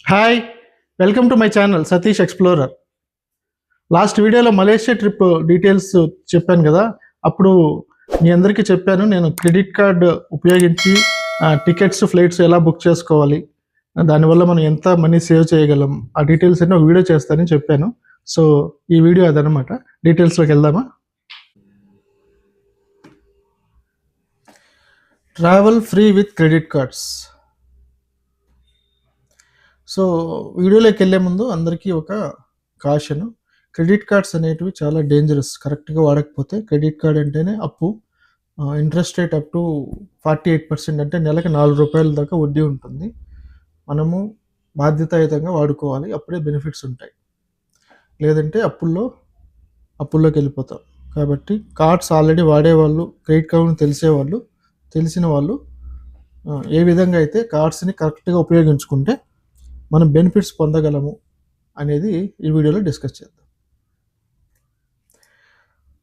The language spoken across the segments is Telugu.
Hi! Welcome to my channel Satish explorer. Last వీడియోలో మలేషియా ట్రిప్ డీటెయిల్స్ చెప్పాను గదా! అప్పుడు మీ అందరికీ చెప్పాను నేను క్రెడిట్ కార్డ్ ఉపయోగించి టికెట్స్, ఫ్లైట్స్ ఎలా బుక్ చేసుకోవాలి? దానివల్ల మనం ఎంత మనీ సేవ్ చేయగలం? ఆ డీటెయిల్స్ అన్నీ ఒక వీడియో చేస్తానని చెప్పాను. సో, ఈ వీడియో అదనమాట. డీటెయిల్స్‌లోకెళ్దామా? Travel free with credit cards. So, వీడియోలోకెళ్ళే ముందు అందరికీ ఒక కాషన్. క్రెడిట్ కార్డ్స్ అనేటివి చాలా డేంజరస్. కరెక్ట్‌గా వాడకపోతే క్రెడిట్ కార్డ్ అంటేనే అప్పు. ఇంట్రెస్ట్ రేట్ అప్ టు 48% అంటే నెలకి రూ. 4 దాకా వడ్డీ ఉంటుంది. మనము బాధ్యతాయుతంగా వాడుకోవాలి. అప్పుడే బెనిఫిట్స్ ఉంటాయి. లేదంటే అప్పుల్లోకెళ్ళిపోతాం. కాబట్టి కార్డ్స్ ఆల్రెడీ వాడేవాళ్ళు, క్రెడిట్ కార్డ్‌ని తెలిసిన వాళ్ళు ఏ విధంగా అయితే కార్డ్స్‌ని కరెక్ట్‌గా ఉపయోగించుకుంటే మనం బెనిఫిట్స్ పొందగలము అనేది ఈ వీడియోలో డిస్కస్ చేద్దాం.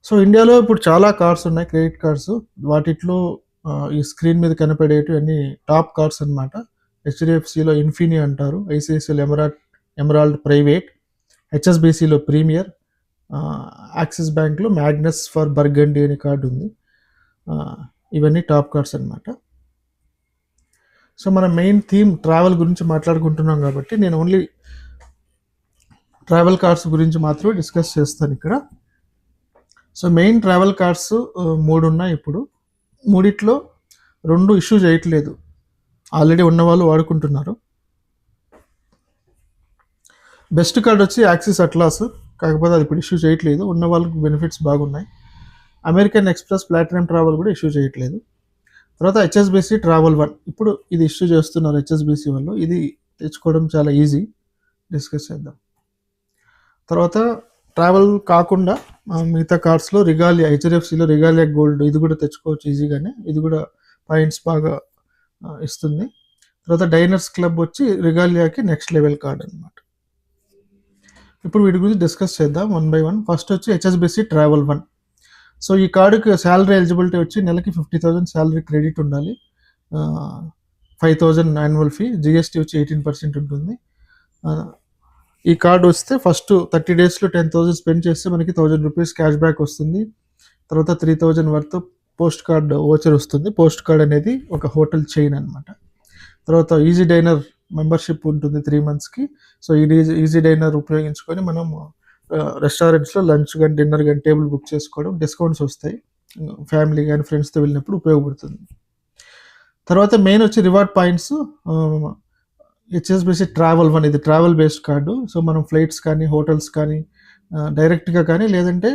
సో, ఇండియాలో ఇప్పుడు చాలా కార్డ్స్ ఉన్నాయి క్రెడిట్ కార్డ్స్. వాటిట్లో ఈ స్క్రీన్ మీద కనపడేటివన్నీ టాప్ కార్డ్స్ అనమాట. హెచ్‌డిఎఫ్‌సిలో ఇన్ఫిని అంటారు. ఐసిఐసిఐలో ఎమరాల్డ్ ప్రైవేట్, హెచ్ఎస్‌బిసిలో ప్రీమియర్, యాక్సిస్ బ్యాంక్‌లో మ్యాగ్నస్ ఫర్ బర్గండి అనే కార్డ్ ఉంది. ఇవన్నీ టాప్ కార్డ్స్ అనమాట. సో, మన మెయిన్ థీమ్ ట్రావెల్ గురించి మాట్లాడుకుంటున్నాం కాబట్టి నేను ఓన్లీ ట్రావెల్ కార్డ్స్ గురించి మాత్రమే డిస్కస్ చేస్తాను ఇక్కడ. సో, మెయిన్ ట్రావెల్ కార్డ్స్ 3 ఉన్నాయి ఇప్పుడు. మూడిట్లో 2 ఇష్యూ చేయట్లేదు. ఆల్రెడీ ఉన్నవాళ్ళు వాడుకుంటున్నారు. బెస్ట్ కార్డ్ వచ్చి యాక్సిస్ అట్లాస్. కాకపోతే అది ఇప్పుడు ఇష్యూ చేయట్లేదు. ఉన్న వాళ్ళకి బెనిఫిట్స్ బాగున్నాయి. అమెరికన్ ఎక్స్‌ప్రెస్ ప్లాటినం ట్రావెల్ కూడా ఇష్యూ చేయట్లేదు. తర్వాత హెచ్ఎస్‌బిసి ట్రావెల్ 1 ఇప్పుడు ఇది ఇష్యూ చేస్తున్నారు హెచ్ఎస్‌బిసి వాళ్ళు. ఇది తెచ్చుకోవడం చాలా ఈజీ. డిస్కస్ చేద్దాం. తర్వాత ట్రావెల్ కాకుండా మిగతా కార్డ్స్‌లో రిగాలియా, హెచ్‌డిఎఫ్‌సిలో రిగాలియా గోల్డ్ ఇది కూడా తెచ్చుకోవచ్చు ఈజీగానే. ఇది కూడా పాయింట్స్ బాగా ఇస్తుంది. తర్వాత డైనర్స్ క్లబ్ వచ్చి రిగాలియాకి నెక్స్ట్ లెవెల్ కార్డ్ అనమాట. ఇప్పుడు వీటి గురించి డిస్కస్ చేద్దాం వన్ బై వన్. ఫస్ట్ వచ్చి హెచ్ఎస్‌బిసి ట్రావెల్ 1. సో, ఈ కార్డుకి శాలరీ ఎలిజిబిలిటీ వచ్చి నెలకి 50,000 శాలరీ క్రెడిట్ ఉండాలి. 5,000 యాన్యువల్ ఫీ, జీఎస్టీ వచ్చి 18% ఉంటుంది. ఈ కార్డు వస్తే ఫస్ట్ 30 డేస్లో 10,000 స్పెండ్ చేస్తే మనకి ₹1,000 క్యాష్ బ్యాక్ వస్తుంది. తర్వాత 3,000 వర్త్ పోస్ట్ కార్డ్ ఓచర్ వస్తుంది. పోస్ట్ కార్డ్ అనేది ఒక హోటల్ చైన్ అనమాట. తర్వాత ఈజీ డైనర్ మెంబర్షిప్ ఉంటుంది 3 మంత్స్కి. సో, ఈ ఈజీ డైనర్ ఉపయోగించుకొని మనం రెస్టారెంట్స్లో లంచ్ కానీ డిన్నర్ కానీ టేబుల్ బుక్ చేసుకోవడం, డిస్కౌంట్స్ వస్తాయి. ఫ్యామిలీ కానీ ఫ్రెండ్స్తో వెళ్ళినప్పుడు ఉపయోగపడుతుంది. తర్వాత మెయిన్ వచ్చి రివార్డ్ పాయింట్స్. హెచ్ఎస్‌బిసి ట్రావెల్ 1 ఇది ట్రావెల్ బేస్డ్ కార్డు. సో, మనం ఫ్లైట్స్ కానీ హోటల్స్ కానీ డైరెక్ట్గా కానీ లేదంటే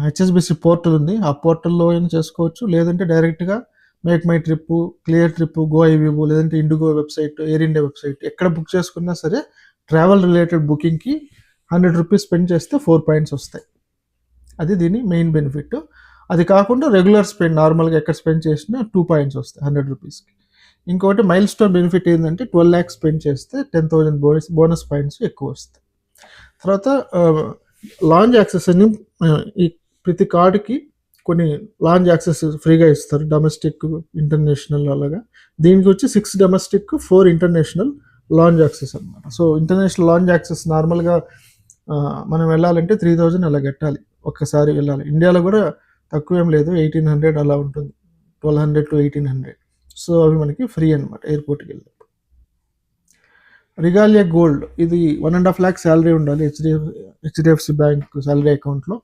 హెచ్ఎస్‌బిసి పోర్టల్ ఉంది. ఆ పోర్టల్లో అయినా చేసుకోవచ్చు. లేదంటే డైరెక్ట్గా MakeMyTrip, Cleartrip, Goibibo లేదంటే IndiGo website, Air India website ఎక్కడ బుక్ చేసుకున్నా సరే ట్రావెల్ రిలేటెడ్ బుకింగ్కి ₹100 స్పెండ్ చేస్తే 4 పాయింట్స్ వస్తాయి. అది దీని మెయిన్ బెనిఫిట్. అది కాకుండా రెగ్యులర్ స్పెండ్ నార్మల్గా ఎక్కడ స్పెండ్ చేసినా 2 పాయింట్స్ వస్తాయి ₹100కి. ఇంకోటి మైల్ స్టోన్ బెనిఫిట్ ఏంటంటే 12 lakhs స్పెండ్ చేస్తే 10,000 బోనస్ పాయింట్స్ ఎక్కువ వస్తాయి. తర్వాత లాంజ్ యాక్సెస్ అని ఈ ప్రతి కార్డుకి కొన్ని లాంజ్ యాక్సెస్ ఫ్రీగా ఇస్తారు. డొమెస్టిక్, ఇంటర్నేషనల్ అలాగా. దీనికి వచ్చి 6 డొమెస్టిక్, 4 ఇంటర్నేషనల్ లాంజ్ యాక్సెస్ అనమాట. సో, ఇంటర్నేషనల్ లాంజ్ యాక్సెస్ నార్మల్గా మనం వెళ్ళాలంటే 3,000 అలా కట్టాలి ఒక్కసారి వెళ్ళాలి. ఇండియాలో కూడా తక్కువేం లేదు, 1,800 అలా ఉంటుంది. 1,200 to 1,800. సో, అవి మనకి ఫ్రీ అనమాట ఎయిర్పోర్ట్కి వెళ్ళినప్పుడు. రిగాలియా గోల్డ్ ఇది 1.5 lakh శాలరీ ఉండాలి హెచ్డిఎఫ్సి బ్యాంక్ శాలరీ అకౌంట్లో.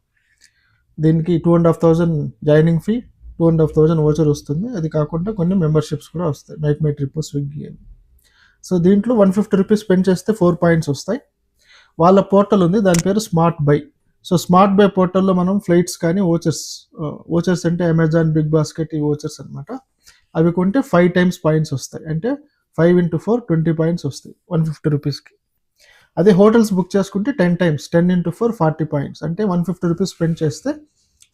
దీనికి 2,500 జాయినింగ్ ఫీ, 2,500 ఓచర్ వస్తుంది. అది కాకుండా కొన్ని మెంబర్షిప్స్ కూడా వస్తాయి. మేక్ మై ట్రిప్, స్విగ్గీ అని. సో, దీంట్లో ₹150 స్పెండ్ చేస్తే 4 పాయింట్స్ వస్తాయి. వాళ్ళ పోర్టల్ ఉంది, దాని పేరు smart by. So, smart by పోర్టల్లో మనం ఫ్లైట్స్ కానీ ఓచర్స్ అంటే అమెజాన్, బిగ్ బాస్కెట్ ఈ ఓచర్స్ అనమాట. అవి కొంటే 5 times పాయింట్స్ వస్తాయి. అంటే 5 into 4 20 పాయింట్స్ వస్తాయి ₹150కి. అదే హోటల్స్ బుక్ చేసుకుంటే 10 times 10 into 4 40 పాయింట్స్. అంటే ₹150 స్పెండ్ చేస్తే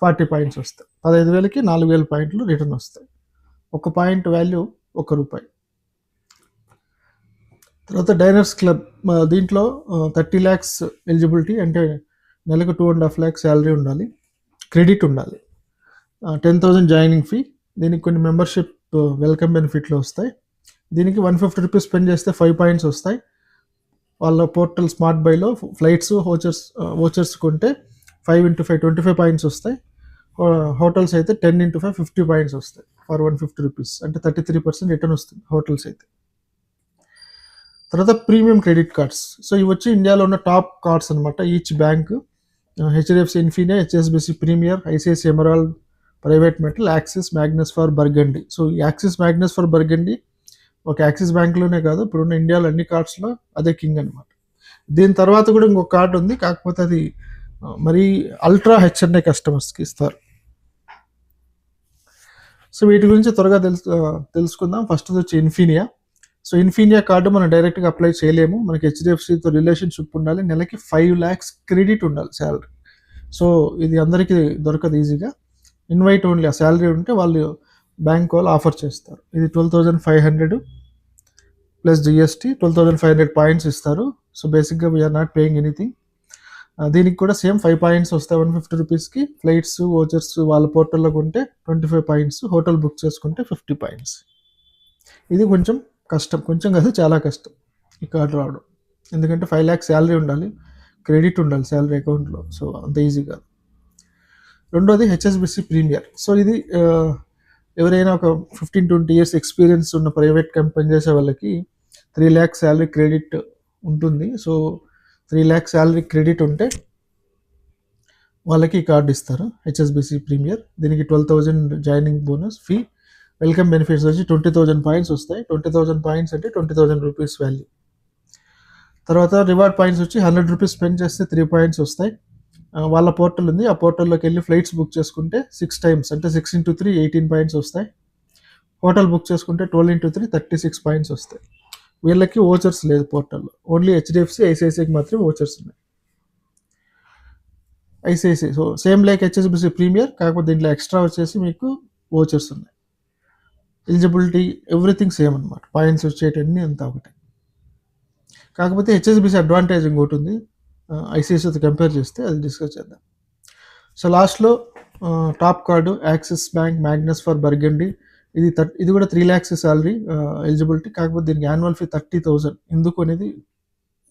40 పాయింట్స్ వస్తాయి. 15,000కి 4,000 పాయింట్లు రిటర్న్ వస్తాయి. ఒక పాయింట్ వాల్యూ ₹1. తర్వాత డైనర్స్ క్లబ్ దీంట్లో 30 lakhs ఎలిజిబిలిటీ అంటే నెలకు 2.5 lakh శాలరీ ఉండాలి, క్రెడిట్ ఉండాలి, 10,000 జాయినింగ్ ఫీ. దీనికి కొన్ని మెంబర్షిప్ వెల్కమ్ బెనిఫిట్లు వస్తాయి. దీనికి ₹150 స్పెండ్ చేస్తే 5 పాయింట్స్ వస్తాయి. వాళ్ళ పోర్టల్ స్మార్ట్ బైలో ఫ్లైట్స్ ఓచర్స్ కొంటే 5x5 25 పాయింట్స్ వస్తాయి. హోటల్స్ అయితే 10x5 50 పాయింట్స్ వస్తాయి ఫర్ 150 రూపీస్, అంటే 33% రిటర్న్ వస్తుంది హోటల్స్ అయితే. తర్వాత ప్రీమియం క్రెడిట్ కార్డ్స్. సో ఇవి వచ్చి ఇండియాలో ఉన్న టాప్ కార్డ్స్ అనమాట. Each bank HDFC Infinia, HSBC Premier, ICICI Emerald, private metal, Axis Magnus for Burgundy. So Axis Magnus for Burgundy ఒక యాక్సిస్ బ్యాంక్లోనే కాదు, ఇప్పుడున్న ఇండియాలో అన్ని కార్డ్స్లో అదే కింగ్ అనమాట. దీని తర్వాత కూడా ఇంకొక కార్డు ఉంది, కాకపోతే అది మరీ అల్ట్రా హెచ్ఎన్ఐ కస్టమర్స్కి ఇస్తారు. సో వీటి గురించి త్వరగా తెలుసుకుందాం. ఫస్ట్ వచ్చి ఇన్ఫినియా. సో ఇన్ఫినియా కార్డు మనం డైరెక్ట్గా అప్లై చేయలేము, మనకి హెచ్డిఎఫ్సితో రిలేషన్షిప్ ఉండాలి, నెలకి 5 lakhs క్రెడిట్ ఉండాలి శాలరీ. సో ఇది అందరికీ దొరకదు ఈజీగా. ఇన్వైట్ ఓన్లీ, ఆ శాలరీ ఉంటే వాళ్ళు బ్యాంక్ వాళ్ళు ఆఫర్ చేస్తారు. ఇది 12,500 ప్లస్ జిఎస్టీ, 12,500 పాయింట్స్ ఇస్తారు. సో బేసిక్గా వీఆర్ నాట్ పేయింగ్ ఎనీథింగ్. దీనికి కూడా సేమ్ 5 పాయింట్స్ వస్తాయి 150 రూపీస్కి. ఫ్లైట్స్ ఓచర్స్ వాళ్ళ పోర్టల్లో కొంటే 25 పాయింట్స్, హోటల్ బుక్ చేసుకుంటే 50 పాయింట్స్. ఇది కొంచెం కష్టం, కొంచెం కాదు చాలా కష్టం ఈ కార్డు రావడం, ఎందుకంటే 5 lakhs శాలరీ ఉండాలి, క్రెడిట్ ఉండాలి శాలరీ అకౌంట్లో. సో అంత ఈజీ కాదు. రెండోది హెచ్ఎస్బిసి ప్రీమియర్. సో ఇది ఎవరైనా ఒక 15-20 years ఎక్స్పీరియన్స్ ఉన్న ప్రైవేట్ కంపెనీ చేసే వాళ్ళకి 3 lakhs శాలరీ క్రెడిట్ ఉంటుంది. సో 3 lakhs శాలరీ క్రెడిట్ ఉంటే వాళ్ళకి ఈ కార్డు ఇస్తారు, హెచ్ఎస్బిసి ప్రీమియర్. దీనికి 12,000 joining bonus fee. Welcome benefits వచ్చి 20,000 పాయింట్స్ వస్తాయి. 20,000 పాయింట్స్ అంటే 20,000 రూపీస్ వాల్యూ. తర్వాత రివార్డ్ పాయింట్స్ వచ్చి 100 రూపీస్ స్పెండ్ చేస్తే 3 పాయింట్స్ వస్తాయి. వాళ్ళ పోర్టల్ ఉంది, ఆ పోర్టల్లోకి వెళ్ళి ఫ్లైట్స్ బుక్ చేసుకుంటే 6 times అంటే 6x3 18 పాయింట్స్ వస్తాయి. హోటల్ బుక్ చేసుకుంటే 12x3 36 పాయింట్స్ వస్తాయి. వీళ్ళకి ఓచర్స్ లేదు పోర్టల్లో, ఓన్లీ హెచ్డిఎఫ్సి ఐసిఐసిఐకి మాత్రమే ఓచర్స్ ఉన్నాయి. ICICI so same like HSBC Premier, కాకపోతే దీంట్లో ఎక్స్ట్రా వచ్చేసి మీకు ఓచర్స్ ఉన్నాయి. ఎలిజిబిలిటీ ఎవ్రీథింగ్ సేమ్ అనమాట, పాయింట్స్ వచ్చేటన్నీ అంతా ఒకటే. కాకపోతే హెచ్ఎస్బిసి అడ్వాంటేజ్ ఇంకోటి ఉంది ఐసిఐసిఐతో కంపేర్ చేస్తే, అది డిస్కస్ చేద్దాం. సో లాస్ట్లో top card axis bank Magnus for burgundy. ఇది కూడా 3 lakhs శాలరీ ఎలిజిబిలిటీ, కాకపోతే దీనికి యాన్యువల్ ఫీ 30,000. ఎందుకు అనేది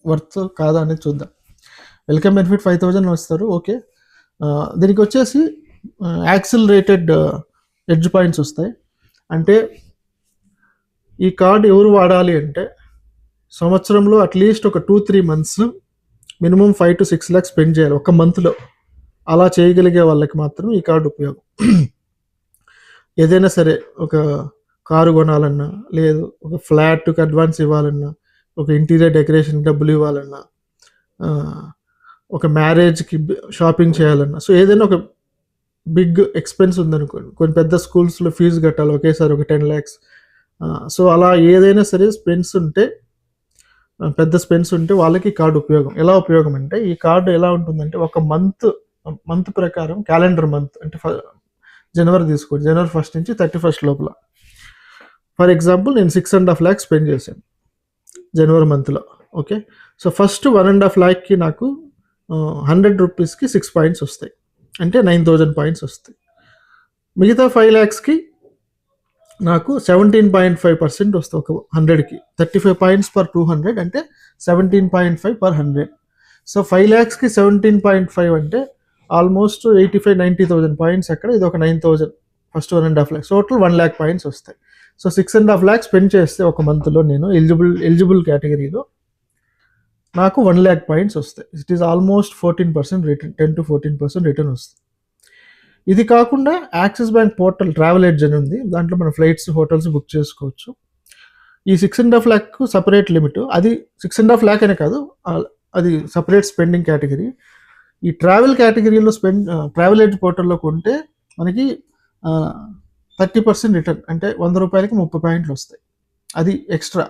వర్త్ కాదా అనేది చూద్దాం. వెల్కమ్ బెనిఫిట్ 5,000 వస్తారు, ఓకే. దీనికి వచ్చేసి యాక్సిలరేటెడ్ ఎడ్జ్ పాయింట్స్ వస్తాయి. అంటే ఈ కార్డు ఎవరు వాడాలి అంటే సంవత్సరంలో అట్లీస్ట్ ఒక 2-3 months minimum 5 to 6 lakhs spend చేయాలి ఒక మంత్లో. అలా చేయగలిగే వాళ్ళకి మాత్రం ఈ కార్డు ఉపయోగం. ఏదైనా సరే, ఒక కారు కొనాలన్నా, లేదు ఒక ఫ్లాట్కి అడ్వాన్స్ ఇవ్వాలన్నా, ఒక ఇంటీరియర్ డెకరేషన్ డబ్బులు ఇవ్వాలన్నా, ఒక మ్యారేజ్కి షాపింగ్ చేయాలన్నా, సో ఏదైనా ఒక బిగ్ ఎక్స్పెన్స్ ఉందనుకోండి, కొన్ని పెద్ద స్కూల్స్లో ఫీజు కట్టాలి ఒకేసారి ఒక 10 lakhs. సో అలా ఏదైనా సరే స్పెన్స్ ఉంటే, పెద్ద స్పెన్స్ ఉంటే వాళ్ళకి కార్డు ఉపయోగం. ఎలా ఉపయోగం అంటే, ఈ కార్డు ఎలా ఉంటుందంటే ఒక మంత్ ప్రకారం, క్యాలెండర్ మంత్ అంటే జనవరి తీసుకోండి, January 1st నుంచి 31st లోపల. ఫర్ ఎగ్జాంపుల్ నేను 6.5 lakhs స్పెండ్ చేశాను జనవరి మంత్లో, ఓకే. సో ఫస్ట్ 1.5 lakhకి నాకు 100 రూపీస్కి 6 పాయింట్స్ వస్తాయి, అంటే 9,000 పాయింట్స్ వస్తాయి. మిగతా 5 lakhsకి నాకు 17.5% వస్తాయి ఒక 100కి. 35 పాయింట్స్ per 200 అంటే 17.5 per 100. సో 5 lakhsకి 17.5 అంటే ఆల్మోస్ట్ 85-90,000 పాయింట్స్ అక్కడ. ఇది ఒక 9,000 first 1.5 lakhs, total 1 lakh points వస్తాయి. సో 6.5 lakhs స్పెండ్ చేస్తే ఒక మంత్లో నేను ఎలిజిబుల్ కేటగిరీలో నాకు 1 lakh పాయింట్స్ వస్తాయి. It is almost 14% return, 10 to 14% return వస్తుంది. ఇది కాకుండా axis bank portal travel edge అని ఉంది, దాంట్లో మన ఫ్లైట్స్ హోటల్స్ బుక్ చేసుకోవచ్చు. ఈ 6.5 lakh సపరేట్ లిమిట్, అది 6.5 lakh అనే కాదు, అది సపరేట్ స్పెండింగ్ కేటగిరీ. ఈ ట్రావెల్ కేటగిరీలో ట్రావెల్ ఎడ్జ్ పోర్టల్లో కొంటే మనకి 30% రిటర్న్, అంటే 100 రూపాయలకి 30 పాయింట్లు వస్తాయి, అది ఎక్స్ట్రా.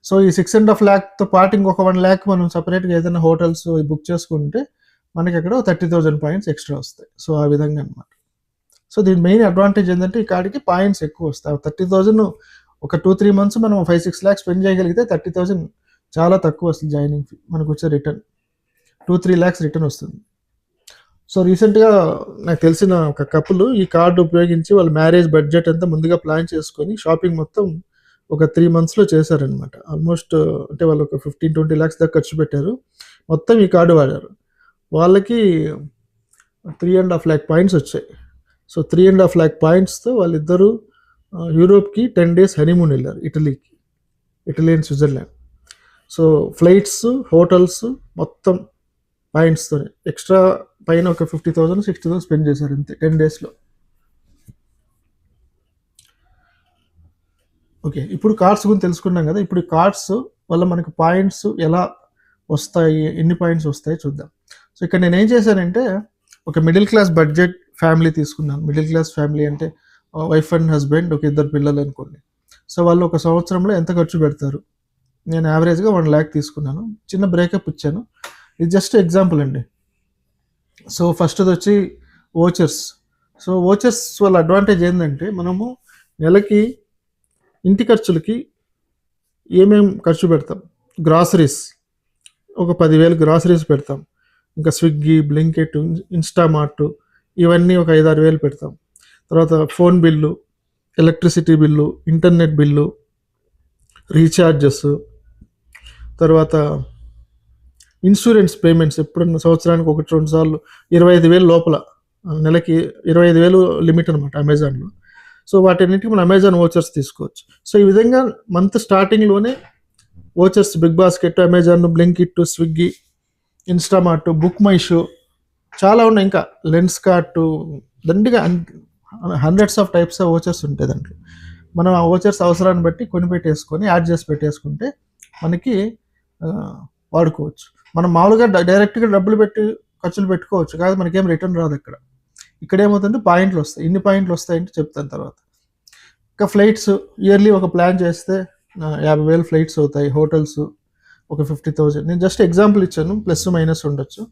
సో ఈ 6.5 lakhతో పాటు ఇంకొక 1 lakh మనం సపరేట్గా ఏదైనా హోటల్స్ బుక్ చేసుకుంటే మనకి అక్కడ 30,000 పాయింట్స్ ఎక్స్ట్రా వస్తాయి. సో ఆ విధంగా అనమాట. సో దీని మెయిన్ అడ్వాంటేజ్ ఏంటంటే, ఈ కార్డుకి పాయింట్స్ ఎక్కువ వస్తాయి. 30,000 ఒక 2-3 months మనం 5-6 lakhs స్పెండ్ చేయగలిగితే 30,000 చాలా తక్కువ వస్తుంది జాయినింగ్ ఫీ. మనకు వచ్చే రిటర్న్ 2-3 lakhs రిటర్న్ వస్తుంది. సో రీసెంట్గా నాకు తెలిసిన ఒక కపుల్ ఈ కార్డు ఉపయోగించి వాళ్ళ మ్యారేజ్ బడ్జెట్ అంతా ముందుగా ప్లాన్ చేసుకొని షాపింగ్ మొత్తం ఒక 3 మంత్స్‌లో చేశారనమాట. ఆల్మోస్ట్ అంటే వాళ్ళు ఒక 15-20 లాక్స్ దాకా ఖర్చు పెట్టారు. మొత్తం ఈ కార్డ్ వాడారు. వాళ్ళకి 3.5 లాక్ పాయింట్స్ వచ్చాయి. సో 3.5 లాక్ పాయింట్స్‌తో వాళ్ళిద్దరూ యూరోప్‌కి 10 డేస్ హనీమూన్ ఎళ్లారు ఇటలీకి. Italy and Switzerland. So flights, hotels మొత్తం పాయింట్స్తోనే. ఎక్స్ట్రా పైన ఒక 50,000, 60,000 స్పెండ్ చేశారు అంతే 10 డేస్‌లో. ఓకే. ఇప్పుడు కార్డ్స్ గురించి తెలుసుకున్నాం కదా! ఇప్పుడు ఈ కార్డ్స్ వల్ల మనకు పాయింట్స్ ఎలా వస్తాయి? ఎన్ని పాయింట్స్ వస్తాయో చూద్దాం. సో ఇక్కడ నేనేం చేశానంటే ఒక మిడిల్ క్లాస్ బడ్జెట్ ఫ్యామిలీ తీసుకున్నాను. మిడిల్ క్లాస్ ఫ్యామిలీ అంటే వైఫ్ అండ్ హస్బెండ్, ఒక ఇద్దరు పిల్లలు అనుకోండి. సో వాళ్ళు ఒక సంవత్సరంలో ఎంత ఖర్చు పెడతారు? నేను యావరేజ్‌గా 1 లాక్ తీసుకున్నాను. చిన్న బ్రేకప్ ఇచ్చాను. ఇది జస్ట్ ఎగ్జాంపుల్ అండి. సో ఫస్ట్‌దొచ్చి వోచర్స్. సో వోచర్స్ వల్ల అడ్వాంటేజ్ ఏందంటే మనము నెలకి ఇంటి ఖర్చులకి ఏమేం ఖర్చు పెడతాం? గ్రాసరీస్ ఒక 10,000 గ్రాసరీస్ పెడతాం. ఇంకా స్విగ్గీ, బ్లింకిట్, ఇన్‌స్టామార్ట్ ఇవన్నీ ఒక 5, 6 వేలు పెడతాం. తర్వాత phone bill, electricity bill, internet bill, recharges, తర్వాత ఇన్సూరెన్స్ పేమెంట్స్ ఎప్పుడన్నా సంవత్సరానికి 1, 2 సార్లు 25,000 లోపల నెలకి 25,000 లిమిట్ అనమాట అమెజాన్‌లో. సో వాటన్నిటికి మనం అమెజాన్ వోచర్స్ తీసుకోవచ్చు. సో ఈ విధంగా మంత్ స్టార్టింగ్‌లోనే vouchers Big Basket, Amazon, Blinkit, Swiggy, Instamart, Book My Show చాలా ఉన్నాయి. ఇంకా లెన్స్ కార్ట్ దండిగా hundreds of types of vouchers ఉంటాయి దాంట్లో. మనం ఆ వోచర్స్ అవసరాన్ని బట్టి కొని పెట్టేసుకొని యాడ్ చేసి పెట్టేసుకుంటే మనకి వాడుకోవచ్చు. మనం మామూలుగా డైరెక్ట్‌గా డబ్బులు పెట్టి ఖర్చులు పెట్టుకోవచ్చు. కాదు మనకేం రిటర్న్ రాదు అక్కడ. ఇక్కడ ఏమవుతుందంటే పాయింట్లు వస్తాయి. ఎన్ని పాయింట్లు వస్తాయంటే చెప్తాను తర్వాత. ఇంకా ఫ్లైట్స్ ఇయర్లీ ఒక ప్లాన్ చేస్తే 50,000 ఫ్లైట్స్ అవుతాయి. హోటల్స్ ఒక 50,000. నేను జస్ట్ ఎగ్జాంపుల్ ఇచ్చాను. ప్లస్ మైనస్ ఉండొచ్చు.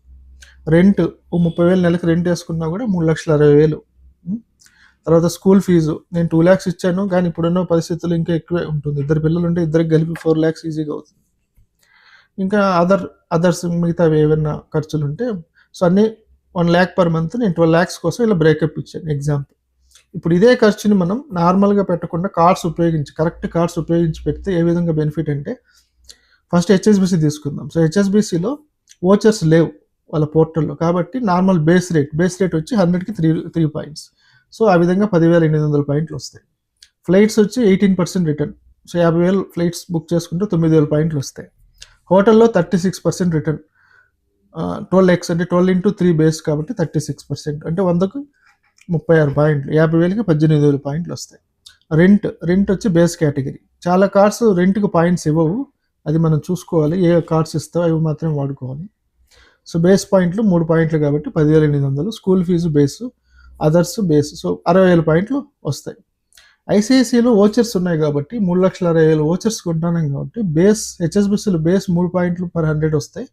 రెంట్ ఓ 30,000 నెలకి రెంట్ వేసుకున్నా కూడా 3,60,000. తర్వాత స్కూల్ ఫీజు నేను 2 లాక్స్ ఇచ్చాను. కానీ ఇప్పుడున్న పరిస్థితుల్లో ఇంకా ఎక్కువే ఉంటుంది. ఇద్దరు పిల్లలు ఉంటే ఇద్దరికి కలిపి 4 లాక్స్ ఈజీగా అవుతుంది. ఇంకా అదర్స్ మిగతావి ఏవైనా ఖర్చులు ఉంటే సో అన్నీ 1 లాక్ పర్ మంత్. నేను 12 లాక్స్ కోసం ఇలా బ్రేకప్ ఇచ్చాను ఎగ్జాంపుల్. ఇప్పుడు ఇదే ఖర్చుని మనం నార్మల్గా పెట్టకుండా కార్డ్స్ ఉపయోగించి కరెక్ట్ కార్డ్స్ ఉపయోగించి పెడితే ఏ విధంగా బెనిఫిట్ అంటే ఫస్ట్ హెచ్ఎస్బిసి తీసుకుందాం. సో హెచ్ఎస్బిసిలో వోచర్స్ లేవు వాళ్ళ పోర్టల్లో. కాబట్టి నార్మల్ బేస్ రేట్ వచ్చి 100కి 3 పాయింట్స్. సో ఆ విధంగా 10,800 పాయింట్లు వస్తాయి. ఫ్లైట్స్ వచ్చి 18% రిటర్న్. సో 50,000 ఫ్లైట్స్ బుక్ చేసుకుంటే 9,000 పాయింట్లు వస్తాయి. హోటల్లో 36% రిటర్న్. 12x అంటే 12 ఇంటూ 3 బేస్ కాబట్టి 36% అంటే 100కు 36 పాయింట్లు. 50,000కి 18,000 పాయింట్లు వస్తాయి. రెంట్ వచ్చి బేస్ కేటగిరీ. చాలా కార్డ్స్ రెంట్కి పాయింట్స్ ఇవ్వవు. అది మనం చూసుకోవాలి. ఏ కార్డ్స్ ఇస్తావో అవి మాత్రం వాడుకోవాలి. సో బేస్ పాయింట్లు 3 పాయింట్లు కాబట్టి 10,800. School fee base, others base. So 60,000 పాయింట్లు వస్తాయి. ఐసిఐసిఐలో వోచర్స్ ఉన్నాయి కాబట్టి 3,60,000 వోచర్స్ కొంటున్నాం కాబట్టి హెచ్ఎస్బిసిలో బేస్ 3 పాయింట్లు పర్ 100 వస్తాయి.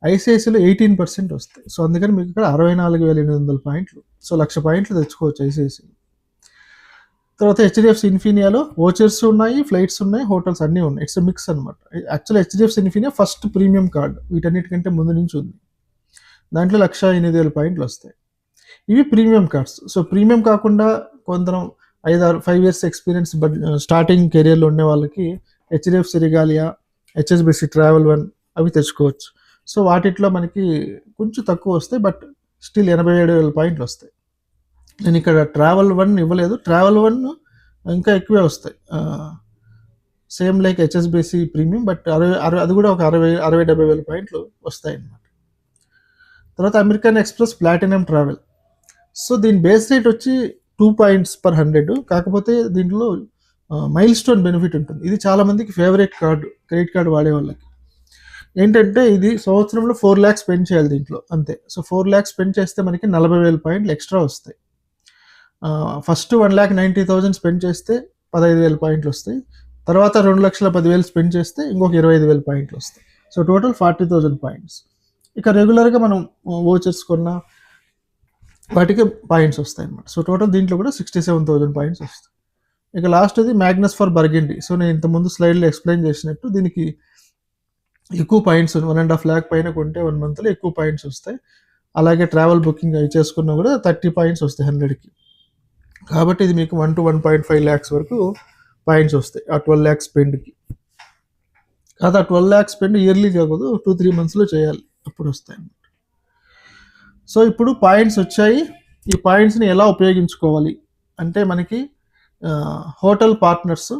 ఐసిఐసిఐలో 18% వస్తాయి. సో అందుకని మీకు ఇక్కడ 64,800 పాయింట్లు. సో 1,00,000 పాయింట్లు తెచ్చుకోవచ్చు ఐసిఐసిఐ. తర్వాత హెచ్డిఎఫ్సి ఇన్ఫినియాలో వోచర్స్ ఉన్నాయి, ఫ్లైట్స్ ఉన్నాయి, హోటల్స్ అన్నీ ఉన్నాయి. ఇట్స్ మిక్స్ అనమాట. Actually HDFC ఇన్ఫినియా first premium card వీటన్నిటికంటే ముందు నుంచి ఉంది. దాంట్లో 1,08,000 పాయింట్లు వస్తాయి. ఇవి ప్రీమియం కార్డ్స్. సో ప్రీమియం కాకుండా కొందరం 5 ఇయర్స్ ఎక్స్పీరియన్స్ స్టార్టింగ్ కెరియర్లో ఉండే వాళ్ళకి హెచ్డిఎఫ్సి రిగాలియా, హెచ్ఎస్బిసి ట్రావెల్ వన్ అవి తెచ్చుకోవచ్చు. సో వాటిట్లో మనకి కొంచెం తక్కువ వస్తాయి. బట్ స్టిల్ 87,000 పాయింట్లు వస్తాయి. నేను ఇక్కడ ట్రావెల్ వన్ ఇవ్వలేదు. ట్రావెల్ వన్ ఇంకా ఎక్కువే వస్తాయి. Same like HSBC premium. But అది కూడా ఒక 60,000-70,000 పాయింట్లు వస్తాయి అన్నమాట. తర్వాత American express platinum travel. So దీని బేస్ రేట్ వచ్చి 2 పాయింట్స్ పర్ 100. కాకపోతే దీంట్లో మైల్ స్టోన్ బెనిఫిట్ ఉంటుంది. ఇది చాలామందికి ఫేవరెట్ కార్డు, క్రెడిట్ కార్డు వాడే వాళ్ళకి. ఏంటంటే ఇది సంవత్సరంలో 4 లాక్స్ స్పెండ్ చేయాలి దీంట్లో అంతే. సో 4 లాక్స్ స్పెండ్ చేస్తే మనకి 40,000 పాయింట్లు ఎక్స్ట్రా వస్తాయి. ఫస్ట్ 1,90,000 స్పెండ్ చేస్తే 15,000 పాయింట్లు వస్తాయి. తర్వాత 2,10,000 స్పెండ్ చేస్తే ఇంకొక 25,000 పాయింట్లు వస్తాయి. So total 40,000 points. ఇక రెగ్యులర్గా మనం వోచర్స్ కొన్న వాటికి పాయింట్స్ వస్తాయి అన్నమాట. సో టోటల్ దీంట్లో కూడా 67,000 పాయింట్స్ వస్తాయి. ఇక లాస్ట్ అది మ్యాగ్నస్ ఫర్ బర్గెండీ. సో నేను ఇంతకుముందు స్లైడ్లో ఎక్స్ప్లెయిన్ చేసినట్టు దీనికి ఎక్కువ పాయింట్స్ 1.5 లాక్ పైన కొంటే 1 మంత్లో ఎక్కువ పాయింట్స్ వస్తాయి. అలాగే ట్రావెల్ బుకింగ్ అవి చేసుకున్నా కూడా 30 పాయింట్స్ వస్తాయి 100కి. కాబట్టి ఇది మీకు 1 to 1.5 లాక్స్ వరకు పాయింట్స్ వస్తాయి ఆ 12 lakhs స్పెండ్కి. కాదు ఆ 12 lakhs స్పెండ్ ఇయర్లీ కాకూడదు, 2-3 monthsలో చేయాలి, అప్పుడు వస్తాయి. సో ఇప్పుడు పాయింట్స్ వచ్చాయి. ఈ పాయింట్స్ని ఎలా ఉపయోగించుకోవాలి అంటే మనకి hotel partners,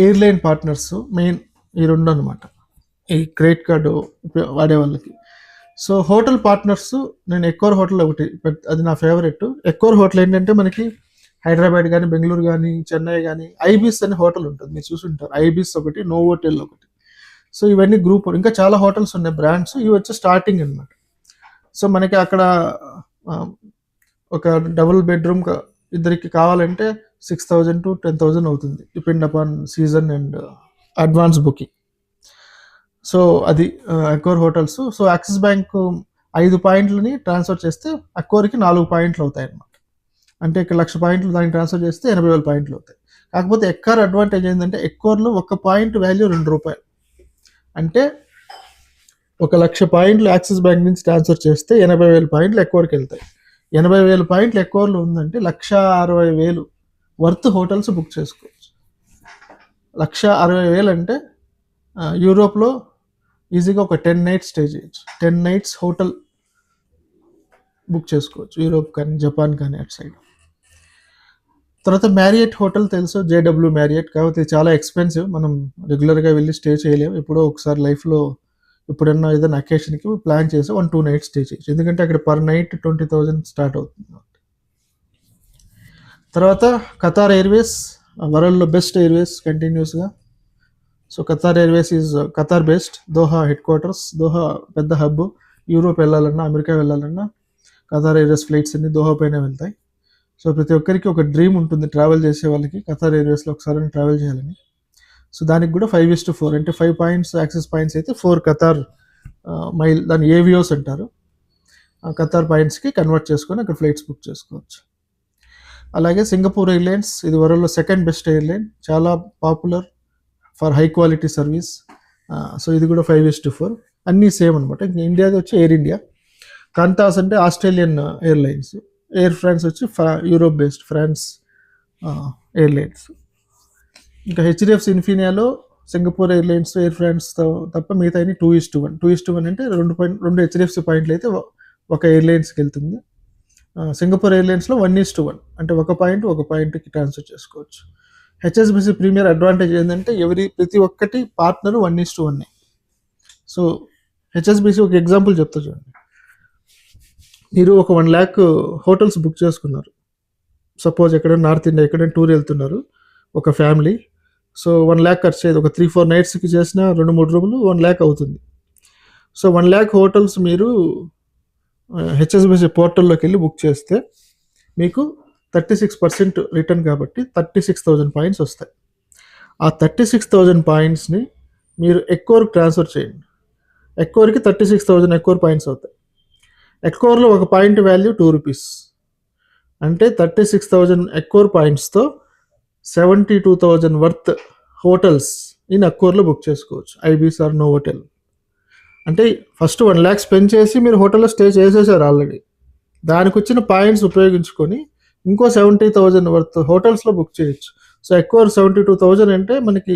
airline partners main ఈ రెండు అనమాట ఈ క్రెడిట్ కార్డు వాడే వాళ్ళకి. సో హోటల్ పార్ట్నర్స్, నేను ఎక్కోర్ హోటల్ ఒకటి అది నా ఫేవరెట్. ఎక్కోర్ హోటల్ ఏంటంటే మనకి హైదరాబాద్ కానీ, బెంగళూరు కానీ, చెన్నై కానీ ఐబీస్ అనే హోటల్ ఉంటుంది, మీరు చూసుంటారు. ఐబీస్ ఒకటి, నోవోటెల్ ఒకటి. సో ఇవన్నీ గ్రూప్, ఇంకా చాలా హోటల్స్ ఉన్నాయి బ్రాండ్స్, ఇవి వచ్చి స్టార్టింగ్ అనమాట. సో మనకి అక్కడ ఒక డబుల్ బెడ్రూమ్ ఇద్దరికి కావాలంటే 6,000 to 10,000 అవుతుంది, depend upon season and advance booking. So అది Accor hotels. So Axis bank 5 పాయింట్లని ట్రాన్స్ఫర్ చేస్తే అక్కోర్కి 4 పాయింట్లు అవుతాయి అన్నమాట. అంటే ఇక్కడ 1,00,000 పాయింట్లు దానికి ట్రాన్స్ఫర్ చేస్తే 80,000 పాయింట్లు అవుతాయి. కాకపోతే ఎక్కార్ అడ్వాంటేజ్ ఏంటంటే ఎక్కోర్లో 1 పాయింట్ వాల్యూ ₹2. అంటే 1,00,000 పాయింట్లు యాక్సిస్ బ్యాంక్ నుంచి ట్రాన్స్ఫర్ చేస్తే 80,000 పాయింట్లు ఎక్కోర్కి వెళ్తాయి. 80,000 పాయింట్లు ఎక్కోర్లో ఉందంటే 1,60,000 వర్త్ హోటల్స్ బుక్ చేసుకోవచ్చు. 1,60,000 అంటే యూరోప్లో ఈజీగా ఒక 10 nights స్టే చేయొచ్చు. 10 nights హోటల్ బుక్ చేసుకోవచ్చు, యూరోప్ కానీ జపాన్ కానీ అటు సైడ్. తర్వాత మ్యారియట్ హోటల్ తెలుసు, జేడబ్ల్యూ మ్యారియట్. కాబట్టి చాలా ఎక్స్పెన్సివ్, మనం రెగ్యులర్గా వెళ్ళి స్టే చేయలేము. ఎప్పుడో ఒకసారి లైఫ్లో ఎప్పుడన్నా ఏదైనా అకేషన్కి ప్లాన్ చేసి 1-2 nights స్టే చేయొచ్చు, ఎందుకంటే అక్కడ పర్ నైట్ 20,000 స్టార్ట్ అవుతుంది. తర్వాత ఖతార్ ఎయిర్వేస్, వరల్డ్లో బెస్ట్ ఎయిర్వేస్ కంటిన్యూస్గా. So Qatar Airways is Qatar based, Doha head quarters. Doha పెద్ద హబ్, యూరోప్ వెళ్ళాలన్నా, అమెరికా వెళ్ళాలన్నా ఖతార్ ఎయిర్వేస్ ఫ్లైట్స్ అన్ని దోహా పైన వెళ్తాయి. సో ప్రతి ఒక్కరికి ఒక డ్రీమ్ ఉంటుంది ట్రావెల్ చేసే వాళ్ళకి, ఖతార్ ఎయిర్వేస్లో ఒకసారి ట్రావెల్ చేయాలని. సో దానికి కూడా 5:4, అంటే 5 పాయింట్స్ యాక్సిస్ పాయింట్స్ అయితే 4 ఖతార్ మైల్, దాన్ని ఏవియోస్ అంటారు. ఖతార్ పాయింట్స్కి కన్వర్ట్ చేసుకొని అక్కడ ఫ్లైట్స్ బుక్ చేసుకోవచ్చు. అలాగే సింగపూర్ ఎయిర్లైన్స్, ఇది వరల్డ్లో సెకండ్ బెస్ట్ ఎయిర్లైన్, చాలా popular for high quality service. So ఇది కూడా 5:4, అన్నీ సేమ్ అనమాట. ఇంకా ఇండియాది వచ్చి ఎయిర్ ఇండియా. కాంతాస్ అంటే ఆస్ట్రేలియన్ ఎయిర్లైన్స్. ఎయిర్ ఫ్రాన్స్ వచ్చి యూరోప్ బేస్డ్ ఫ్రాన్స్ ఎయిర్లైన్స్. ఇంకా హెచ్డిఎఫ్సి ఇన్ఫినియాలో సింగపూర్ ఎయిర్లైన్స్, ఎయిర్ ఫ్రాన్స్ తప్ప మిగతా 2:1. 2:1 అంటే 2 హెచ్డిఎఫ్సి పాయింట్లు అయితే ఒక ఎయిర్లైన్స్కి వెళ్తుంది. సింగపూర్ ఎయిర్లైన్స్లో 1:1, అంటే 1 పాయింట్కి ట్రాన్స్ఫర్ చేసుకోవచ్చు. హెచ్ఎస్బిసి ప్రీమియర్ అడ్వాంటేజ్ ఏంటంటే ప్రతి ఒక్కటి పార్ట్నర్ 1:1. సో హెచ్ఎస్బిసి ఒక ఎగ్జాంపుల్ చెప్తా చూడండి. మీరు ఒక 1 lakh హోటల్స్ బుక్ చేసుకున్నారు, సపోజ్ ఎక్కడైనా నార్త్ ఇండియా ఎక్కడైనా టూర్ వెళ్తున్నారు ఒక ఫ్యామిలీ. సో 1 lakh ఖర్చు అయ్యేది, ఒక 3-4 nightsకి చేసిన 2-3 రూములు 1 lakh అవుతుంది. సో 1 lakh హోటల్స్ మీరు హెచ్ఎస్బిసి పోర్టల్లోకి వెళ్ళి బుక్ చేస్తే మీకు 36% రిటర్న్, కాబట్టి 36,000 పాయింట్స్ వస్తాయి. ఆ 36,000 పాయింట్స్ని మీరు ఎక్కోర్కి ట్రాన్స్ఫర్ చేయండి. ఎక్కోర్కి 36,000 ఎక్కోర్ పాయింట్స్ అవుతాయి. ఎక్కోర్లో 1 పాయింట్ వాల్యూ ₹2, అంటే 36,000 ఎక్కోర్ పాయింట్స్తో 72,000 వర్త్ హోటల్స్ ఇన్ ఎక్కోర్లో బుక్ చేసుకోవచ్చు, ఐబీస్ ఆర్ నోవోటెల్. అంటే ఫస్ట్ 1 lakh స్పెండ్ చేసి మీరు హోటల్లో స్టే చేసేసారు ఆల్రెడీ, దానికి వచ్చిన పాయింట్స్ ఉపయోగించుకొని ఇంకో 70,000 వర్త్ హోటల్స్లో బుక్ చేయొచ్చు. సో ఎక్కోర్ 72,000 అంటే మనకి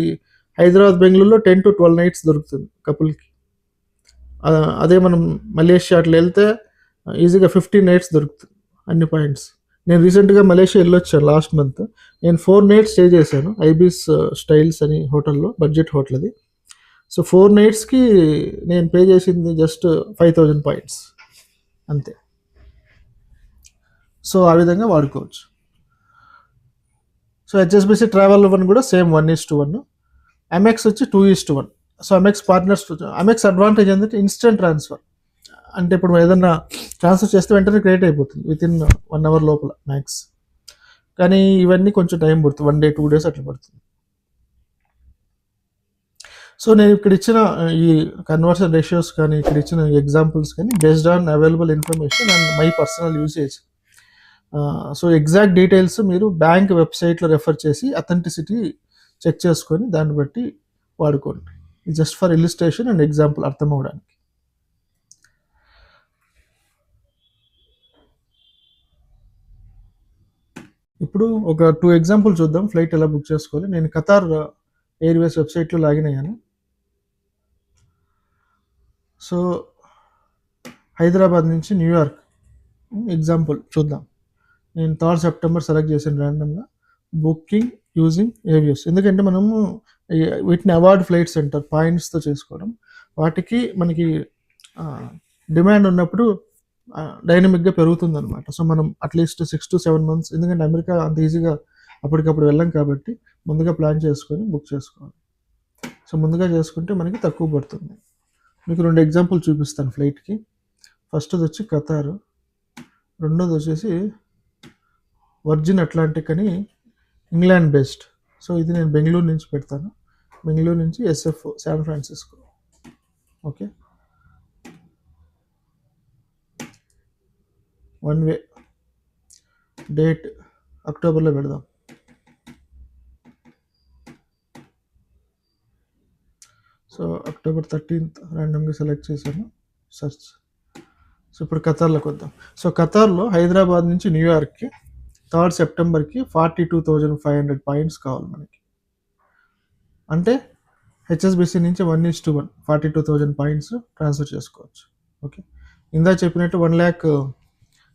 హైదరాబాద్, బెంగళూరులో 10 to 12 nights దొరుకుతుంది కపుల్కి. అదే మనం మలేషియా అట్లా వెళ్తే ఈజీగా 15 nights దొరుకుతుంది అన్ని పాయింట్స్. నేను రీసెంట్గా మలేషియా వెళ్ళొచ్చాను లాస్ట్ మంత్. నేను 4 nights స్టే చేశాను ఐబీస్ స్టైల్స్ అని హోటల్లో, బడ్జెట్ హోటల్ అది. సో 4 nightsకి నేను పే చేసింది జస్ట్ 5,000 పాయింట్స్ అంతే. సో ఆ విధంగా వాడుకోవచ్చు. సో హెచ్ఎస్బిసి ట్రావెల్ వన్ కూడా సేమ్ 1:1. అమెక్స్ వచ్చి 2:1. So Amex partners, Amex advantage ఏంటంటే ఇన్స్టెంట్ ట్రాన్స్ఫర్. అంటే ఇప్పుడు ఏదన్నా ట్రాన్స్ఫర్ చేస్తే వెంటనే క్రియేట్ అయిపోతుంది వితిన్ 1 hour లోపల మ్యాక్స్. కానీ ఇవన్నీ కొంచెం టైం పడుతుంది, 1 day 2 days అట్లా పడుతుంది. సో నేను ఇక్కడ ఇచ్చిన ఈ కన్వర్షన్ రేషియోస్ కానీ, ఇక్కడ ఇచ్చిన ఎగ్జాంపుల్స్ కానీ based on available information and my personal usage. So exact details మీరు బ్యాంక్ వెబ్సైట్లో రెఫర్ చేసి అథెంటిసిటీ చెక్ చేసుకొని దాన్ని బట్టి వాడుకోండి. Just for illustration and example అర్థం అవ్వడానికి. ఇప్పుడు ఒక 2 ఎగ్జాంపుల్ చూద్దాం ఫ్లైట్ ఎలా బుక్ చేసుకోవాలి. నేను ఖతార్ ఎయిర్వేస్ వెబ్‌సైట్‌లో లాగిన్ అయ్యాను. సో, హైదరాబాద్ నుంచి న్యూయార్క్ ఎగ్జాంపుల్ చూద్దాం. నేను 3 సెప్టెంబర్ సెలెక్ట్ చేశాను ర్యాండమ్‌గా. Booking using Avios. ఎందుకంటే మనము వీటిని అవార్డ్ ఫ్లైట్స్ అంటారు. పాయింట్స్‌తో చేసుకోవడం. వాటికి మనకి డిమాండ్ ఉన్నప్పుడు డైనమిక్‌గా పెరుగుతుందనమాట. సో, మనం అట్‌లీస్ట్ 6-7 మంత్స్, ఎందుకంటే అమెరికా అంత ఈజీగా అప్పటికప్పుడు వెళ్ళం కాబట్టి ముందుగా ప్లాన్ చేసుకొని బుక్ చేసుకోవాలి. సో, ముందుగా చేసుకుంటే మనకి తక్కువ పడుతుంది. మీకు 2 ఎగ్జాంపుల్ చూపిస్తాను ఫ్లైట్‌కి. ఫస్ట్‌ది వచ్చి ఖతార్. రెండోది వచ్చేసి వర్జిన్ అట్లాంటిక్ అని ఇంగ్లాండ్ బేస్డ్. సో, ఇది నేను బెంగుళూరు నుంచి పెడతాను. బెంగుళూరు నుంచి SF San Francisco. Okay. One way. Date అక్టోబర్లో పెడదాం. సో, అక్టోబర్ 13th ర్యాండమ్గా సెలెక్ట్ చేశాను. సర్చ్. సో, ఇప్పుడు ఖతార్లోకి వద్దాం. సో, ఖతార్లో హైదరాబాద్ నుంచి న్యూయార్క్కి 3 సెప్టెంబర్కి 42,500 పాయింట్స్ కావాలి మనకి. అంటే హెచ్ఎస్బిసి నుంచి 1:1 42,000 పాయింట్స్ ట్రాన్స్ఫర్ చేసుకోవచ్చు. ఓకే. ఇందా చెప్పినట్టు 1 lakh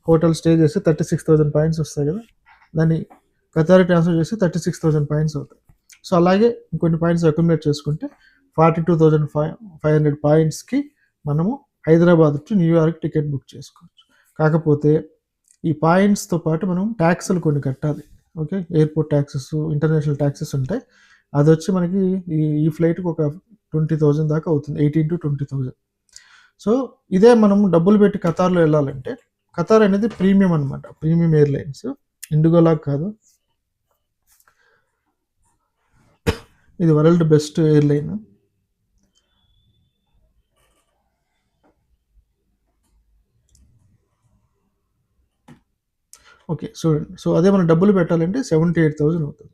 హోటల్ స్టే చేస్తే 36,000 పాయింట్స్ వస్తాయి కదా, దాన్ని ఖతార్ ట్రాన్స్ఫర్ చేస్తే 36,000 పాయింట్స్ అవుతాయి. సో, అలాగే ఇంకొన్ని పాయింట్స్ అక్యుములేట్ చేసుకుంటే 42,500 పాయింట్స్కి మనము Hyderabad to New York ticket book చేసుకోవచ్చు. కాకపోతే ఈ పాయింట్స్తో పాటు మనం ట్యాక్సులు కొన్ని కట్టాలి. Okay. Airport taxes, international taxes ఉంటాయి. అది వచ్చి మనకి ఈ ఫ్లైట్కి ఒక 20,000 దాకా అవుతుంది. 18,000 to 20,000. సో, ఇదే మనం డబ్బులు పెట్టి ఖతార్లో వెళ్ళాలంటే, ఖతార్ అనేది ప్రీమియం అనమాట. ప్రీమియం ఎయిర్లైన్స్, ఇండిగోలా కాదు. ఇది వరల్డ్ బెస్ట్ ఎయిర్లైన్. ఓకే. చూడండి. సో, అదే మనం డబ్బులు పెట్టాలంటే 78,000 అవుతుంది.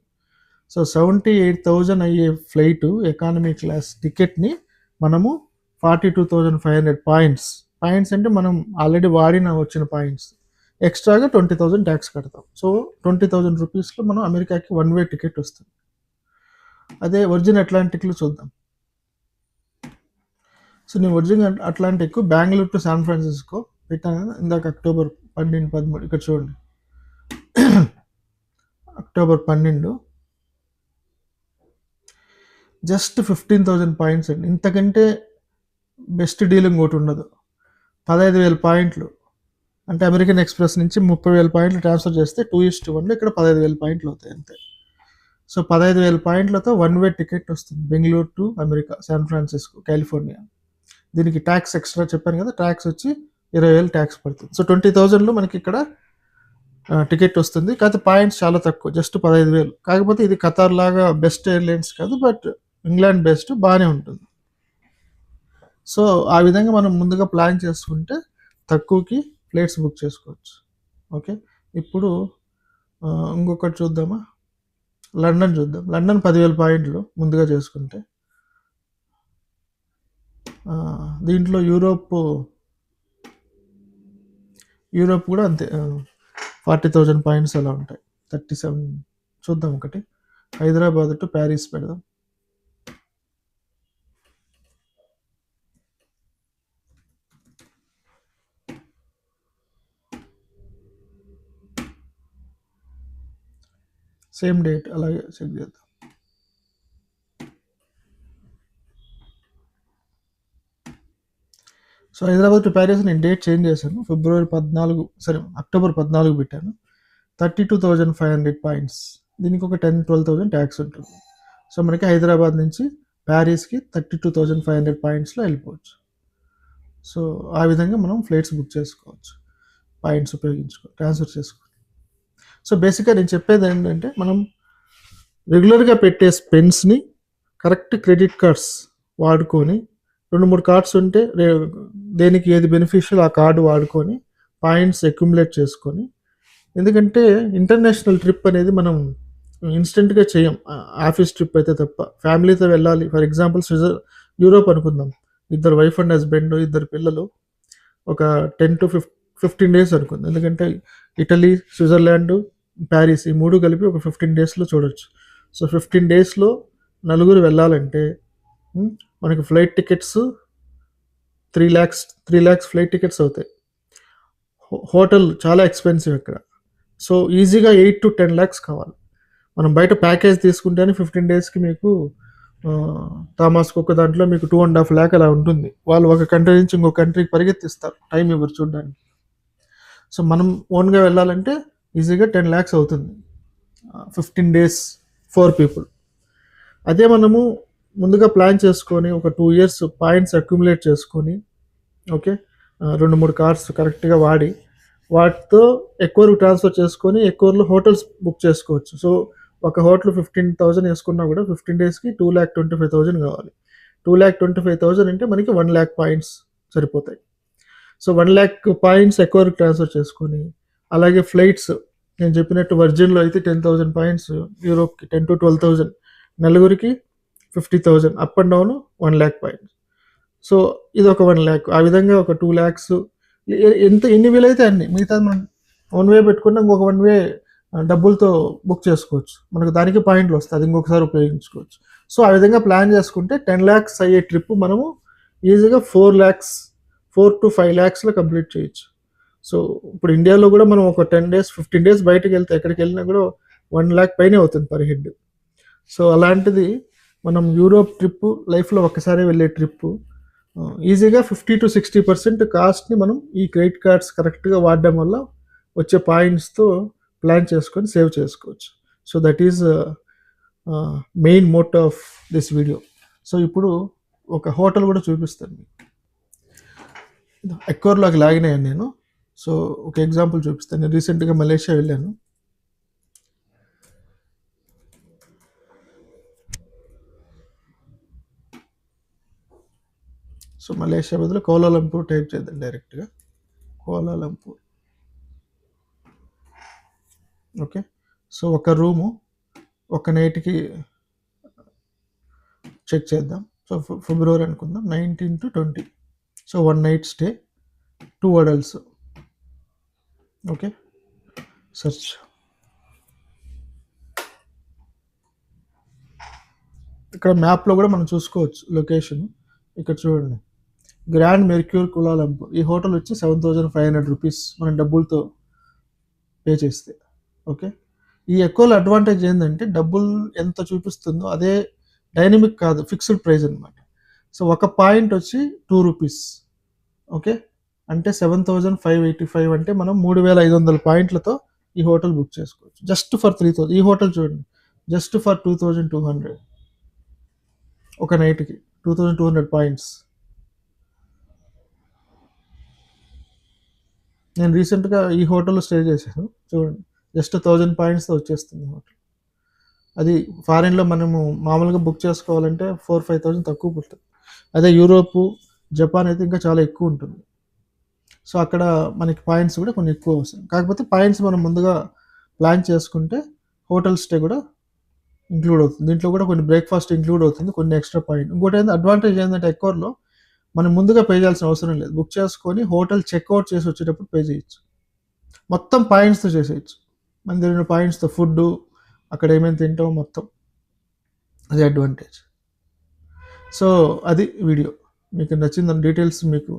సో, 78,000 అయ్యే ఫ్లైటు ఎకానమీ క్లాస్ టికెట్ని మనము 42,500 పాయింట్స్ అంటే మనం ఆల్రెడీ వాడిన వచ్చిన పాయింట్స్ ఎక్స్ట్రాగా 20,000 ట్యాక్స్ కడతాం. సో, 20,000 రూపీస్లో మనం అమెరికాకి 1 వే టికెట్ వస్తుంది. అదే వర్జిన్ అట్లాంటిక్లో చూద్దాం. సో, నేను virgin Atlantic Bengaluru to San Francisco పెట్టాను కదా ఇందాక, అక్టోబర్ 12, 13. ఇక్కడ చూడండి. అక్టోబర్ 12 జస్ట్ 15,000 పాయింట్స్ అండి. ఇంతకంటే బెస్ట్ డీల్ ఇంకోటి ఉండదు. 15,000 పాయింట్లు అంటే అమెరికన్ ఎక్స్ప్రెస్ నుంచి 30,000 పాయింట్లు ట్రాన్స్ఫర్ చేస్తే 2:1 ఇక్కడ 15,000 పాయింట్లు అవుతాయి అంతే. సో, 15,000 పాయింట్లతో 1 వే టికెట్ వస్తుంది Bengaluru to America, San Francisco, California. దీనికి ట్యాక్స్ ఎక్స్ట్రా చెప్పాను కదా, ట్యాక్స్ వచ్చి 20,000 ట్యాక్స్ పడుతుంది. సో, 20,000లో మనకి ఇక్కడ టికెట్ వస్తుంది. కాకపోతే పాయింట్స్ చాలా తక్కువ, జస్ట్ 15,000. కాకపోతే ఇది ఖతార్ లాగా బెస్ట్ ఎయిర్లైన్స్ కాదు, బట్ ఇంగ్లాండ్ బెస్ట్, బాగానే ఉంటుంది. సో, ఆ విధంగా మనం ముందుగా ప్లాన్ చేసుకుంటే తక్కువకి ఫ్లైట్స్ బుక్ చేసుకోవచ్చు. ఓకే. ఇప్పుడు ఇంకొకటి చూద్దామా, లండన్ చూద్దాం. లండన్ 10,000 పాయింట్లు ముందుగా చేసుకుంటే, దీంట్లో యూరోప్ కూడా అంతే, 40,000 పాయింట్స్ అలా ఉంటాయి. 37 చూద్దాం. ఒకటి హైదరాబాద్ టు ప్యారిస్ పెడదాం. సేమ్ డేట్ అలాగే చెక్ చేద్దాం. సో, హైదరాబాద్ టు ప్యారిస్ నేను డేట్ చేంజ్ చేశాను. అక్టోబర్ 14 పెట్టాను. 32,500 పాయింట్స్. దీనికి ఒక 10-12,000 ట్యాక్స్ ఉంటుంది. సో, మనకి హైదరాబాద్ నుంచి ప్యారిస్కి 32,500 పాయింట్స్లో వెళ్ళిపోవచ్చు. సో, ఆ విధంగా మనం ఫ్లైట్స్ బుక్ చేసుకోవచ్చు, పాయింట్స్ ట్రాన్స్ఫర్ చేసుకోవచ్చు. సో, బేసిక్గా నేను చెప్పేది ఏంటంటే, మనం రెగ్యులర్గా పెట్టే స్పెండ్స్ని కరెక్ట్ క్రెడిట్ కార్డ్స్ వాడుకొని, 2-3 కార్డ్స్ ఉంటే దేనికి ఏది బెనిఫిషియల్ ఆ కార్డు వాడుకొని పాయింట్స్ అక్యుములేట్ చేసుకొని, ఎందుకంటే ఇంటర్నేషనల్ ట్రిప్ అనేది మనం ఇన్స్టెంట్గా చేయం, ఆఫీస్ ట్రిప్ అయితే తప్ప. ఫ్యామిలీతో వెళ్ళాలి, ఫర్ ఎగ్జాంపుల్ యూరోప్ అనుకుందాం. ఇద్దరు వైఫ్ అండ్ హస్బెండ్, ఇద్దరు పిల్లలు, ఒక 10 to 15 days అనుకుందాం. ఎందుకంటే ఇటలీ, స్విట్జర్లాండ్, ప్యారిస్, ఈ 3 కలిపి ఒక 15 డేస్‌లో చూడొచ్చు. సో 15 డేస్‌లో నలుగురు వెళ్ళాలంటే మనకి ఫ్లైట్ టికెట్స్ 3,00,000 ఫ్లైట్ టికెట్స్ అవుతాయి. హోటల్ చాలా ఎక్స్‌పెన్సివ్ ఇక్కడ. సో ఈజీగా 8-10 లాక్స్ కావాలి. మనం బయట ప్యాకేజ్ తీసుకుంటేనే 15 డేస్‌కి మీకు థామస్‌కు ఒక దాంట్లో మీకు 2.5 లాక్ అలా ఉంటుంది. వాళ్ళు ఒక కంట్రీ నుంచి ఇంకో కంట్రీకి పరిగెత్తిస్తారు. టైం ఇవ్వరు చూడడానికి. సో మనం ఓన్‌గా వెళ్ళాలంటే ఈజీగా 10 లాక్స్ అవుతుంది. 15 డేస్ 4 పీపుల్. అదే మనము ముందుగా ప్లాన్ చేసుకొని ఒక 2 ఇయర్స్ పాయింట్స్ అక్యుములేట్ చేసుకొని, ఓకే, 2-3 కార్స్ కరెక్ట్‌గా వాడి వాటితో ఎక్కువ ట్రాన్స్ఫర్ చేసుకొని ఎక్కువలో హోటల్స్ బుక్ చేసుకోవచ్చు. సో ఒక హోటల్ 15,000 వేసుకున్నా కూడా 15 డేస్‌కి 2,25,000 కావాలి. 2,25,000 అంటే మనకి 1 లాక్ పాయింట్స్ సరిపోతాయి. సో 1 లాక్ పాయింట్స్ ఎక్కువ ట్రాన్స్ఫర్ చేసుకొని, అలాగే ఫ్లైట్స్ నేను చెప్పినట్టు వర్జిన్లో అయితే 10,000 పాయింట్స్, యూరోప్కి 10,000-12,000, నలుగురికి 50,000, up and down 1 lakh points. So ఇది ఒక 1 లాక్. ఆ విధంగా ఒక 2 లాక్స్ ఎన్ని వీలైతే అన్ని. మిగతా మనం వన్ వే పెట్టుకుంటే ఇంకొక 1 వే డబ్బులతో బుక్ చేసుకోవచ్చు. మనకు దానికి పాయింట్లు వస్తాయి, అది ఇంకొకసారి ఉపయోగించుకోవచ్చు. సో ఆ విధంగా ప్లాన్ చేసుకుంటే 10 లాక్స్ అయ్యే ట్రిప్ మనము ఈజీగా 4-5 లాక్స్లో కంప్లీట్ చేయొచ్చు. సో ఇప్పుడు ఇండియాలో కూడా మనం ఒక 10 డేస్ 15 డేస్ బయటకు వెళ్తే ఎక్కడికి వెళ్ళినా కూడా 1 లాక్ పైనే అవుతుంది పర్ హెడ్. సో అలాంటిది మనం యూరోప్ ట్రిప్ లైఫ్లో ఒక్కసారి వెళ్ళే ట్రిప్పు ఈజీగా 50-60% కాస్ట్ని మనం ఈ క్రెడిట్ కార్డ్స్ కరెక్ట్గా వాడడం వల్ల వచ్చే పాయింట్స్తో ప్లాన్ చేసుకొని సేవ్ చేసుకోవచ్చు. So that is main motto of this video. So ఇప్పుడు ఒక హోటల్ కూడా చూపిస్తాను మీకు. ఎక్కోర్లోకి లాగిన్ అయ్యాను నేను. సో ఒక ఎగ్జాంపుల్ చూపిస్తాను. నేను రీసెంట్గా మలేషియా వెళ్ళాను. సో మలేషియా బదులు కౌలాలంపూర్ టైప్ చేద్దాం డైరెక్ట్గా. కౌలాలంపూర్. ఓకే. సో ఒక రూము ఒక నైట్కి చెక్ చేద్దాం. సో ఫిబ్రవరి అనుకుందాం, 19 to 20. So 1 night stay, 2 adults. Okay, search. ఇక్కడ మ్యాప్లో కూడా మనం చూసుకోవచ్చు లొకేషన్. ఇక్కడ చూడండి, గ్రాండ్ మెర్క్యూర్ కులాలంపూర్. ఈ హోటల్ వచ్చి 7,500 రూపీస్ మన డబ్బులతో పే చేస్తే. ఓకే, ఈ ఎక్కువ అడ్వాంటేజ్ ఏంటంటే డబ్బులు ఎంత చూపిస్తుందో అదే డైనమిక్ కాదు, ఫిక్స్డ్ ప్రైస్ అనమాట. సో ఒక పాయింట్ వచ్చి 2 రూపీస్. ఓకే, అంటే 7,585 అంటే మనం 3,500 పాయింట్లతో ఈ హోటల్ బుక్ చేసుకోవచ్చు. Just for 3,000. ఈ హోటల్ చూడండి, జస్ట్ ఫర్ 2,200 ఒక నైట్కి, 2,200 పాయింట్స్. నేను రీసెంట్గా ఈ హోటల్లో స్టే చేశాను. చూడండి, జస్ట్ 1,000 పాయింట్స్తో వచ్చేస్తుంది హోటల్. అది ఫారిన్లో మనము మామూలుగా బుక్ చేసుకోవాలంటే 4,000-5,000 తక్కువ పడుతుంది. అదే యూరోపు, జపాన్ అయితే ఇంకా చాలా ఎక్కువ ఉంటుంది. సో అక్కడ మనకి పాయింట్స్ కూడా కొన్ని ఎక్కువ వస్తాయి. కాకపోతే పాయింట్స్ మనం ముందుగా ప్లాన్ చేసుకుంటే హోటల్ స్టే కూడా ఇంక్లూడ్ అవుతుంది. దీంట్లో కూడా కొన్ని బ్రేక్ఫాస్ట్ ఇంక్లూడ్ అవుతుంది, కొన్ని ఎక్స్ట్రా పాయింట్. ఇంకోటి ఏంటంటే అడ్వాంటేజ్ ఏంటంటే ఎక్కువలో మనం ముందుగా పే చేయాల్సిన అవసరం లేదు. బుక్ చేసుకొని హోటల్ చెక్అవుట్ చేసి వచ్చేటప్పుడు పే చేయొచ్చు. మొత్తం పాయింట్స్తో చేసేయచ్చు. మన దగ్గర పాయింట్స్తో ఫుడ్, అక్కడ ఏమేమి తింటామో మొత్తం, అది అడ్వాంటేజ్. సో అది వీడియో. మీకు నచ్చిన డీటెయిల్స్ మీకు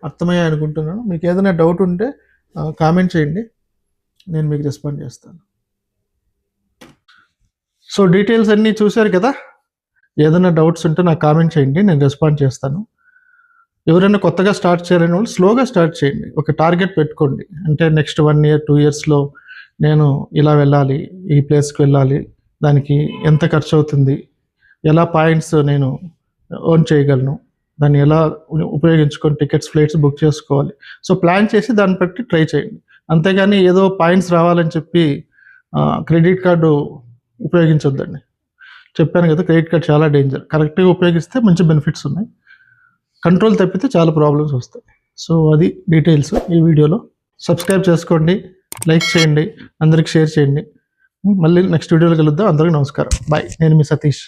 అర్థమయ్యాయి అనుకుంటున్నాను. మీకు ఏదైనా డౌట్ ఉంటే కామెంట్ చేయండి, నేను మీకు రెస్పాండ్ చేస్తాను. సో డీటెయిల్స్ అన్నీ చూశారు కదా. ఏదైనా డౌట్స్ ఉంటే నాకు కామెంట్ చేయండి, నేను రెస్పాండ్ చేస్తాను. ఎవరైనా కొత్తగా స్టార్ట్ చేయాలని వాళ్ళు స్లోగా స్టార్ట్ చేయండి. ఒక టార్గెట్ పెట్టుకోండి. అంటే నెక్స్ట్ 1 year 2 yearsలో నేను ఇలా వెళ్ళాలి, ఈ ప్లేస్కి వెళ్ళాలి, దానికి ఎంత ఖర్చు అవుతుంది, ఎలా పాయింట్స్ నేను ఎర్న్ చేయగలను, దాన్ని ఎలా ఉపయోగించుకొని టికెట్స్, ఫ్లైట్స్ బుక్ చేసుకోవాలి. సో ప్లాన్ చేసి దాన్ని బట్టి ట్రై చేయండి. అంతేగాని ఏదో పాయింట్స్ రావాలని చెప్పి క్రెడిట్ కార్డు ఉపయోగించొద్దండి. చెప్పాను కదా, క్రెడిట్ కార్డ్ చాలా డేంజర్. కరెక్ట్గా ఉపయోగిస్తే మంచి బెనిఫిట్స్ ఉన్నాయి, కంట్రోల్ తప్పితే చాలా ప్రాబ్లమ్స్ వస్తాయి. సో అది డీటెయిల్స్ ఈ వీడియోలో. సబ్స్క్రైబ్ చేసుకోండి, లైక్ చేయండి, అందరికి షేర్ చేయండి. మళ్ళీ నెక్స్ట్ వీడియోలో కలుద్దాం. అందరికీ నమస్కారం, బాయ్. నేను మీ సతీష్.